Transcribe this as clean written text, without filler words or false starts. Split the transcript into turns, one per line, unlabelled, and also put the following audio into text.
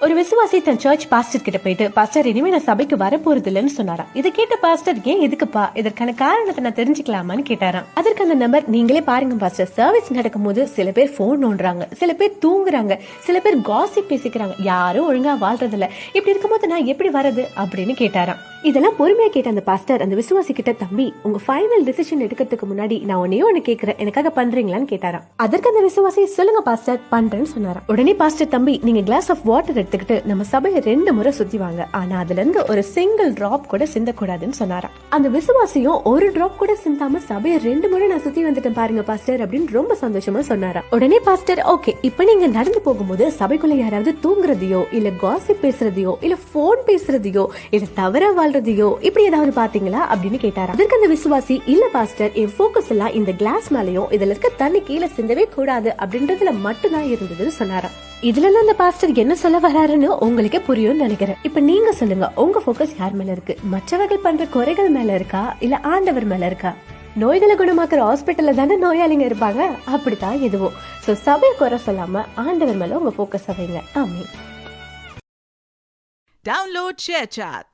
ஒரு விசுவாசி தன் search pastor கிட்ட போயிட்டு, பாஸ்டர் இனிமே நான் சபைக்கு வரப்போறது இல்லைன்னு சொன்னாராம். இதை கேட்ட பாஸ்டர், ஏன் எதுக்குப்பா, இதற்கான காரணத்தை நான் தெரிஞ்சுக்கலாமான்னு கேட்டாராம். அதற்கு அந்த நபர், நீங்களே பாருங்க பாஸ்டர், சர்வீஸ் நடக்கும் போது சில பேர் போன் நோண்டுறாங்க, சில பேர் தூங்குறாங்க, சில பேர் காசிப் பேசிக்கிறாங்க, யாரும் ஒழுங்கா வாழ்றது இல்ல, இப்படி இருக்கும்போது நான் எப்படி வரது அப்படின்னு கேட்டாராம். இதெல்லாம் பொறுமையா கேட்ட அந்த பாஸ்டர் அந்த விசுவாசி கிட்ட, தம்பி உங்க ஃபைனல் டிசிஷன் எடுக்கிறதுக்கு முன்னாடி நான் ஒன்னு கேக்குறேன், எனக்காக பண்றீங்களான்னு கேட்டாராம். அதற்கு அந்த விசுவாசி, சொல்லுங்க பாஸ்டர், பண்றேன்னு சொன்னாராம். உடனே பாஸ்டர், தம்பி நீங்க கிளாஸ் ஆஃப் வாட்டர் எடுத்துக்கிட்டு நம்ம சபையை 2 முறை சுத்திவாங்க, ஆனா அதுல இருந்து ஒரு சிங்கிள் டிராப் கூட சிந்தக்கூடாதுன்னு சொன்னாராம். அந்த விசுவாசியும் ஒரு டிராப் கூட சிந்தாம சபையை 2 முறை நான் சுத்தி வந்துட்டேன் பாருங்க பாஸ்டர் அப்படின்னு ரொம்ப சந்தோஷமா சொன்னாராம். உடனே பாஸ்டர், ஓகே, இப்ப நீங்க நடந்து போகும்போது சபைக்குள்ள யாராவது தூங்குறதையோ இல்ல காசிப் பேசுறதையோ இல்ல போன் பேசுறதையோ இல்ல தவற வாழ்றதையோ இப்படி ஏதாவது பாத்தீங்களா அப்படின்னு கேட்டாராம். அதற்கு அந்த விசுவாசி, இல்ல பாஸ்டர், என் போக்கஸ் எல்லாம் இந்த கிளாஸ் மேலயும் இதுல இருக்க தண்ணி கீழே சிந்தவே கூடாது அப்படின்றதுல மட்டும்தான் இருந்ததுன்னு சொன்னாராம். இதுல இருந்து அந்த பாஸ்டர் என்ன சொல்ல வராருன்னு உங்களுக்கே புரியும்னு நினைக்கிறேன். இப்ப நீங்க சொல்லுங்க, உங்க போக்கஸ் யார் மேல இருக்கு? மற்றவர்கள் பண்ற குறைகள் மேல இருக்கா இல்ல ஆண்டவர் மேல இருக்கா? நோய்களை குணமாக்குற ஹாஸ்பிட்டல்ல தானே நோயாளிங்க இருப்பாங்க, அப்படித்தான் எதுவும். சோ சபை குறை சொல்லாம ஆண்டவர் மேல உங்க போக்கஸ் வைங்க. ஆமென்.
Download ShareChat.